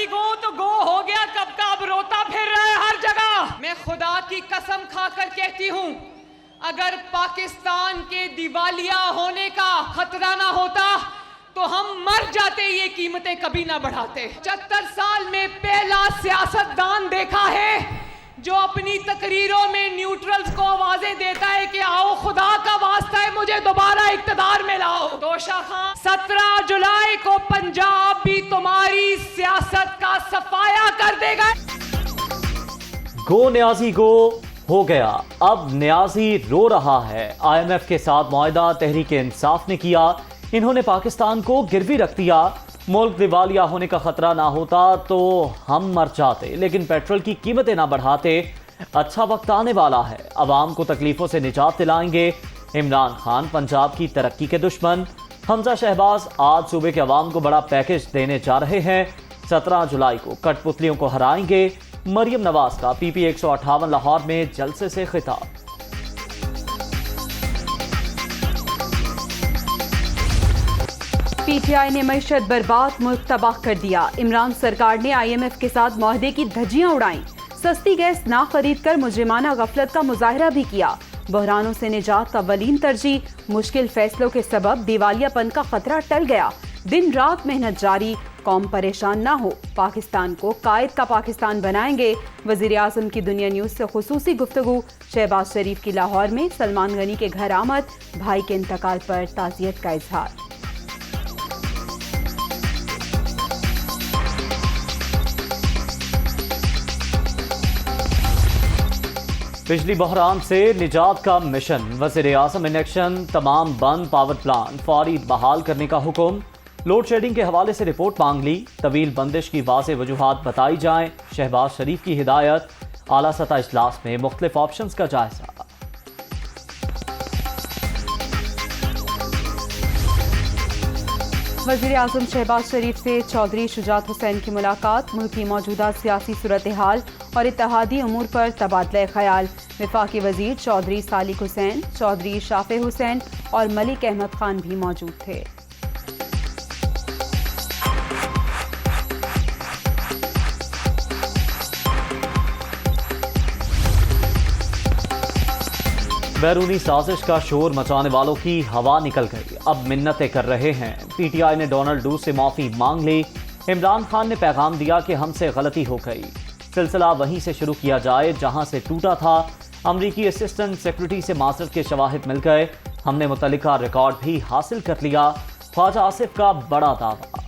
न्याजी गो तो गो हो गया कब का, अब रोता फिर रहा है हर जगह। मैं खुदा की कसम खाकर कहती हूँ, अगर पाकिस्तान के दिवालिया होने का खतरा ना होता तो हम मर जाते, ये कीमतें कभी ना बढ़ाते। 75 साल में पहला सियासतदान देखा है जो अपनी तकरीरों में न्यूट्रल्स को आवाजें देता है कि आओ खुदा का वास्ता है मुझे दोबारा इक्तदार में लाओ। तोशा खान, 17 जुलाई को पंजाब भी तुम्हारी सियासत का सफाया कर देगा। गो न्याजी गो हो गया, अब न्याजी रो रहा है। IMF के साथ मुआहदा तहरीक इंसाफ ने किया, इन्होंने पाकिस्तान को गिरवी रख दिया। मुल्क दिवालिया होने का खतरा ना होता तो हम मर जाते, लेकिन पेट्रोल की कीमतें ना बढ़ाते। अच्छा वक्त आने वाला है, अवाम को तकलीफों से निजात दिलाएंगे। इमरान खान पंजाब की तरक्की के दुश्मन। हमजा शहबाज आज सूबे के अवाम को बड़ा पैकेज देने जा रहे हैं। 17 जुलाई को कठपुतलियों को हराएंगे। मरियम नवाज का PP 158 लाहौर में जलसे से खिताब। PTI ने मईशत बर्बाद, मुल्क तबाह कर दिया। इमरान सरकार ने IMF के साथ मुआहदे की धज्जियां उड़ाई। सस्ती गैस ना खरीद कर मुजरिमाना गफलत का मुजाहरा भी किया। बहरानों से निजात अव्वलीन तरजीह, मुश्किल फैसलों के सबब दिवालियापन का खतरा टल गया। दिन रात मेहनत जारी, कौम परेशान ना हो। पाकिस्तान को कायद का पाकिस्तान बनाएंगे। वजीर आजम की दुनिया न्यूज से खुसूसी गुफ्तगू। शहबाज शरीफ की लाहौर में सलमान गनी के घर आमद, भाई के इंतकाल पर ताज़ियत का इजहार। बिजली बहरान से निजात का मिशन, वज़ीर आज़म इन एक्शन। तमाम बंद पावर प्लांट फौरी बहाल करने का हुक्म। लोड शेडिंग के हवाले से रिपोर्ट मांग ली, तवील बंदिश की वाज़ेह वजूहात बताई जाएं। शहबाज शरीफ की हिदायत, आला सतह इजलास में मुख्तलिफ ऑप्शंस का जायजा। वज़ीर आज़म शहबाज शरीफ से चौधरी शुजात हुसैन की मुलाकात। मुल्क की मौजूदा सियासी सूरत हाल और इत्तेहादी अमूर पर तबादला ख्याल। वफाकी वज़ीर चौधरी सालिक हुसैन, चौधरी शाफे हुसैन और मलिक अहमद खान भी मौजूद थे। बैरूनी साजिश का शोर मचाने वालों की हवा निकल गई, अब मिन्नतें कर रहे हैं। PTI ने डोनाल्ड डू से माफ़ी मांग ली। इमरान खान ने पैगाम दिया कि हमसे गलती हो गई, सिलसिला वहीं से शुरू किया जाए जहां से टूटा था। अमरीकी असिस्टेंट सेक्रेटरी से माजरत के शवाहिद मिल गए, हमने मुतल्लिका रिकॉर्ड भी हासिल कर लिया। ख्वाजा आसिफ का बड़ा दावा।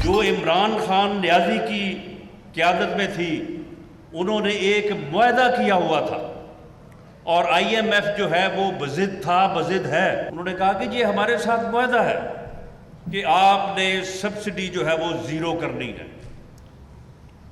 जो इमरान खान न्याजी की क़यादत में थी, उन्होंने एक मुआहदा किया हुआ था और IMF जो है वो बज़िद था, बज़िद है। उन्होंने कहा कि ये हमारे साथ मुआहदा है कि आपने सब्सिडी जो है वो ज़ीरो करनी है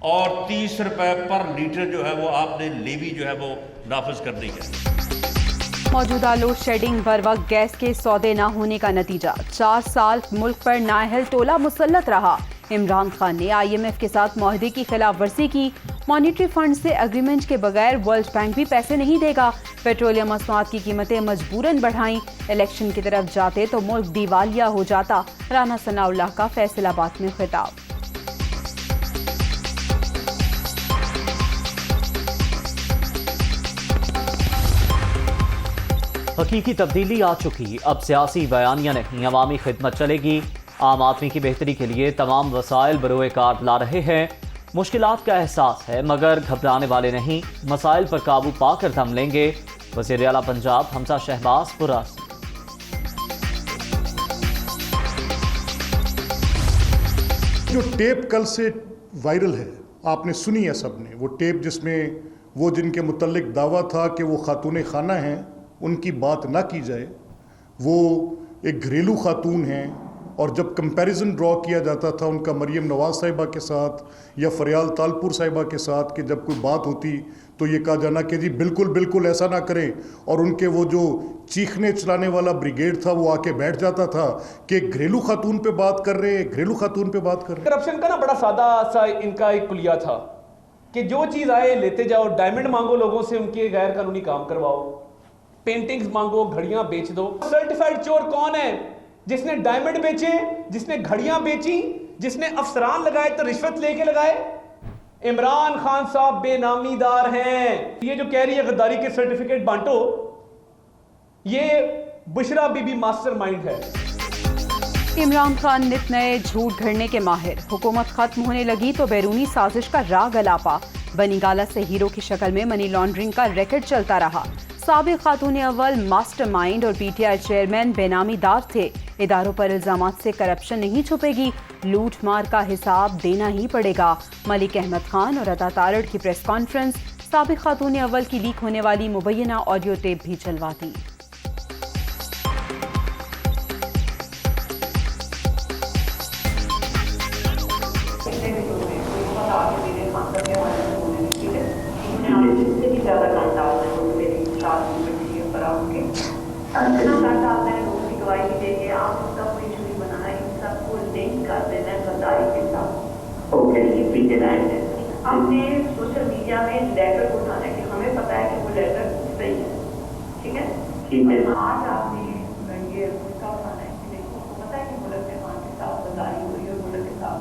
और 30 रुपए पर लीटर जो है वो आपने लेवी जो है वो नाफिज करनी है। मौजूदा लोड शेडिंग, बर वक्त गैस के सौदे न होने का नतीजा। 4 साल मुल्क पर नाअहल टोला मुसल्लत रहा। इमरान खान ने IMF के साथ मुआहदे की खिलाफ वर्जी की। मॉनिटरी फंड से एग्रीमेंट के बगैर वर्ल्ड बैंक भी पैसे नहीं देगा। पेट्रोलियम मसनूआत की कीमतें मजबूरन बढ़ाई। इलेक्शन की तरफ जाते तो मुल्क दिवालिया हो जाता। राना सनाउल्लाह का फैसलाबाद में खिताब। हकीकी तब्दीली आ चुकी, अब सियासी बयानियां नहीं, अवामी खिदमत चलेगी। आम आदमी की बेहतरी के लिए तमाम वसाइल बरोए कार ला रहे हैं। मुश्किलात का एहसास है मगर घबराने वाले नहीं, मसाइल पर काबू पाकर दम लेंगे। वज़ीर आला पंजाब हमजा शहबाज पुरास। जो टेप कल से वायरल है, आपने सुनी है सबने, वो टेप जिसमें वो जिनके मुतल्लिक दावा था कि वो खातून खाना हैं, उनकी बात ना की जाए। वो एक घरेलू खातून हैं और जब कंपैरिजन ड्रॉ किया जाता था उनका मरियम नवाज साहिबा के साथ या फरियाल तालपुर साहिबा के साथ कि जब कोई बात होती तो ये कहा जाना कि जी बिल्कुल बिल्कुल ऐसा ना करें, और उनके वो जो चीखने चलाने वाला ब्रिगेड था वो आके बैठ जाता था कि घरेलू खातून पे बात कर रहे हैं, घरेलू खातून पे बात कर रहे हैं। करप्शन का ना बड़ा सादा सा इनका एक कुलिया था कि जो चीज़ आए लेते जाओ, डायमंड मांगो लोगों से, उनके गैर कानूनी काम करवाओ। पेंटिंग्स मांगो, घड़ियां बेच दो। सर्टिफाइड चोर कौन है? जिसने डायमंड बेचे, जिसने घड़ियां बेची, जिसने अफसरान लगाए तो रिश्वत लेके लगाए। इमरान खान साहब बेनामीदार हैं। ये जो कह रही है गद्दारी के सर्टिफिकेट बांटो, ये बुशरा बीबी मास्टरमाइंड है। इमरान खान नित नए झूठ घड़ने के माहिर। हुकूमत खत्म होने लगी तो बैरूनी साजिश का राग अलापा। बनी गाला से हीरो की शक्ल में मनी लॉन्ड्रिंग का रैकेट चलता रहा। साबिक खातून अव्वल मास्टरमाइंड और पीटीआई चेयरमैन बेनामीदार थे। इदारों पर इल्जामात से करप्शन नहीं छुपेगी, लूट मार का हिसाब देना ही पड़ेगा। मलिक अहमद खान और अता तारड़ की प्रेस कॉन्फ्रेंस। साबिक खातून अव्वल की लीक होने वाली मुबैना ऑडियो टेप भी चलवा दी। हमने सोशल मीडिया में लेटर को उठाना है कि हमें पता है कि वो लेटर सही है, ठीक है? ठीक है। आज आपने ये उसका उठाना है कि देखो पता है कि मुल्क में खान के साथ गद्दारी हुई और मुल्क के साथ,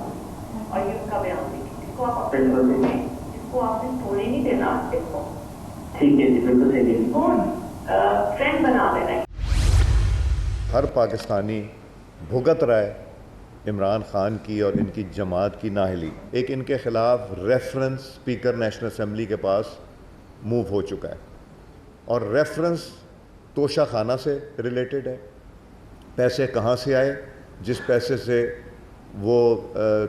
और ये उसका बयान देखिए, इसको आप अपने में इसको आपने तोड़े नहीं देना, इसको ठीक है, बिल्कुल सही है, ट्रेंड बना देना है। हर पाकिस्तानी भुगत रहा है इमरान खान की और इनकी जमात की नाहली। एक इनके ख़िलाफ़ रेफरेंस स्पीकर नेशनल असम्बली के पास मूव हो चुका है और रेफरेंस तोशा खाना से रिलेटेड है। पैसे कहाँ से आए जिस पैसे से वो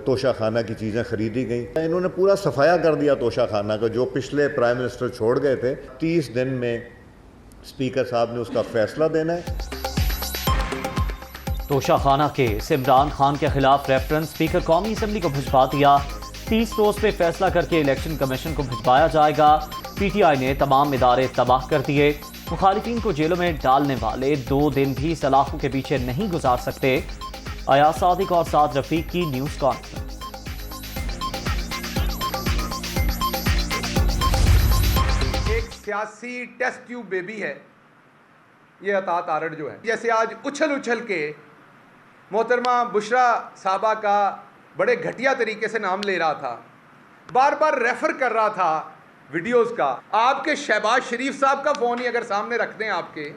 तोशा खाना की चीज़ें ख़रीदी गई। इन्होंने पूरा सफाया कर दिया तोशा खाना का, जो पिछले प्राइम मिनिस्टर छोड़ गए थे। 30 दिन में स्पीकर साहब ने उसका फ़ैसला देना है। तोशा खाना केस इमरान खान के खिलाफ रेफरेंस स्पीकर कौमी असम्बली को भिजवा दिया। 30 रोज पे फैसला करके इलेक्शन कमीशन को भिजवाया जाएगा। पीटीआई ने तमाम इदारे तबाह कर दिए। मुखालिफिन को जेलों में डालने वाले 2 दिन भी सलाखों के पीछे नहीं गुजार सकते। अयाज सादिक और साद रफीक की न्यूज़ कॉन्फ्रेंस। एक सियासी टेस्ट ट्यूब बेबी है ये अता तारड़ जो है। जैसे आज उछल उछल के मोहतरमा बुशरा साहबा का बड़े घटिया तरीके से नाम ले रहा था, बार बार रेफर कर रहा था वीडियोस का। आपके शहबाज शरीफ साहब का फ़ोन ही अगर सामने रख दें आपके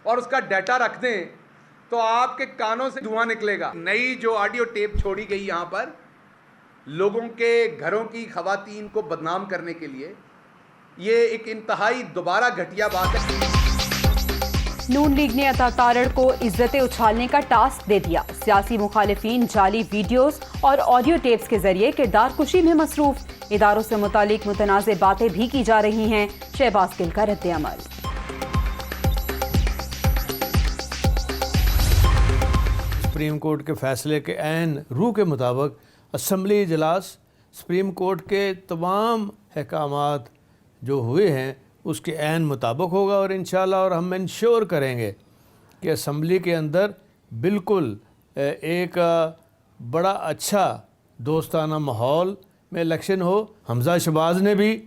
और उसका डाटा रख दें तो आपके कानों से धुआं निकलेगा। नई जो ऑडियो टेप छोड़ी गई यहाँ पर लोगों के घरों की खवातीन को बदनाम करने के लिए, ये एक इंतहाई दोबारा घटिया बात है। नून लीग ने अता तारड़ को इज्जतें उछालने का टास्क दे दिया। सियासी मुखालिफिन जाली वीडियोस और ऑडियो टेप्स के जरिए किरदार कुशी में मसरूफ। इदारों से मुतालिक मुतनाज़े बातें भी की जा रही हैं। शहबाज गिल का रद्द-ए-अमल। सुप्रीम कोर्ट के फैसले के ऐन रूह के मुताबिक असम्बली इजलास सुप्रीम कोर्ट के तमाम अहकामात जो हुए हैं उसके ऐन मुताबिक होगा और इंशाल्लाह और हम इंश्योर करेंगे कि असम्बली के अंदर बिल्कुल एक बड़ा अच्छा दोस्ताना माहौल में इलेक्शन हो। हमजा शहबाज ने भी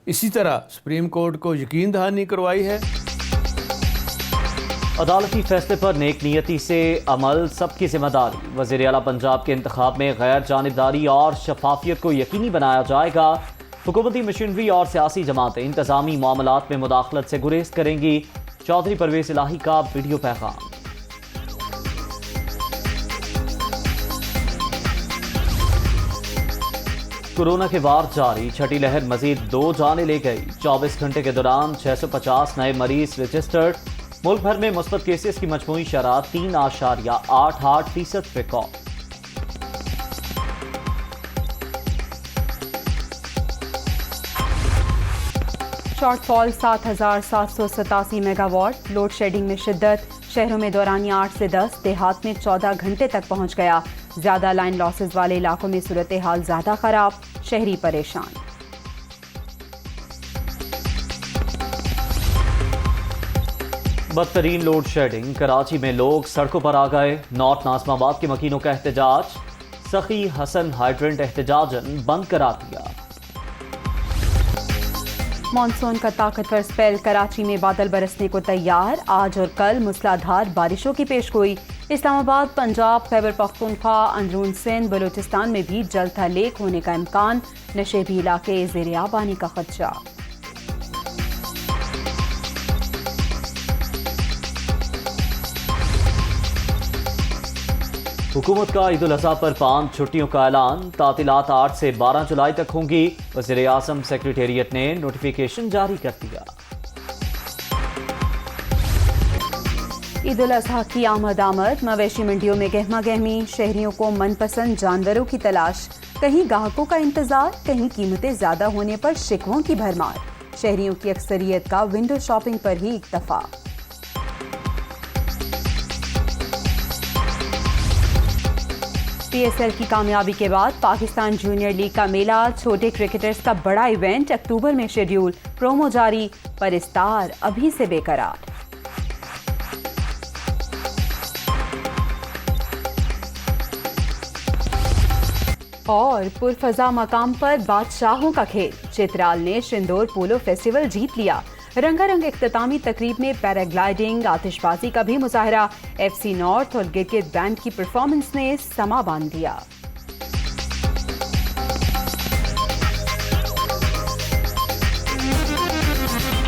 इसी तरह सुप्रीम कोर्ट को यकीन दहानी करवाई है। अदालती फैसले पर नेक नियति से अमल सबकी जिम्मेदारी। वज़ीर आला पंजाब के इंतखाब में गैर जानिबदारी और शफाफियत को यकीनी बनाया जाएगा। हुकूमती मशीनरी और सियासी जमातें इंतजामी मामलात में मुदाखलत से गुरेज करेंगी। चौधरी परवेज इलाही का वीडियो पैगाम। कोरोना के वार जारी, छठी लहर मजीद 2 जाने ले गई। 24 घंटे के दौरान 650 नए मरीज रजिस्टर्ड। मुल्क भर में मुस्बत केसेस की मजमूई शरह 3.88% record. Shortfall 7,787 megawatt. Load shedding में शिद्दत। शहरों में दौरानिया 8 से 10, देहात में 14 घंटे तक पहुंच गया। ज्यादा लाइन लॉसेज वाले इलाकों में सूरत हाल ज्यादा खराब, शहरी परेशान। बदतरीन लोड शेडिंग, कराची में लोग सड़कों पर आ गए। नॉर्थ नाज़िमाबाद के मकीनों का एहतजाज। सखी हसन हाइड्रेंट एहतजाजन बंद करा दिया। मॉनसून का ताकतवर स्पेल, कराची में बादल बरसने को तैयार। आज और कल मूसलाधार बारिशों की पेशगोई। इस्लामाबाद, पंजाब, खैबर पख्तूनख्वा, अंदरून सिंध, बलूचिस्तान में भी जल्द हलेक होने का इम्कान। नशेबी इलाके ज़ेर आबानी का खदशा। हुकूमत का ईद उल अज़हा पर 5 छुट्टियों का ऐलान। तातीलात 8 से 12 जुलाई तक होंगी। वज़ीर आज़म सेक्रेटेरिएट ने नोटिफिकेशन जारी कर दिया। ईद उल अज़हा की आमद मवेशी मंडियों में गहमा गहमी। शहरियों को मनपसंद जानवरों की तलाश। कहीं ग्राहकों का इंतजार, कहीं कीमतें ज्यादा होने पर शिकवों की भरमार। शहरियों की अक्सरियत का विंडो शॉपिंग पर ही इक्तफा। PSL की कामयाबी के बाद पाकिस्तान जूनियर लीग का मेला। छोटे क्रिकेटर्स का बड़ा इवेंट अक्टूबर में शेड्यूल। प्रोमो जारी, पर स्टार अभी से बेकरार। और पुरफजा मकाम पर बादशाहों का खेल। चित्राल ने शिंदोर पोलो फेस्टिवल जीत लिया। रंगारंग इख्तितामी तकरीब में पैराग्लाइडिंग, आतिशबाजी का भी मुजाहरा। FC नॉर्थ और गिरगिट बैंड की परफॉर्मेंस ने समा बांध दिया।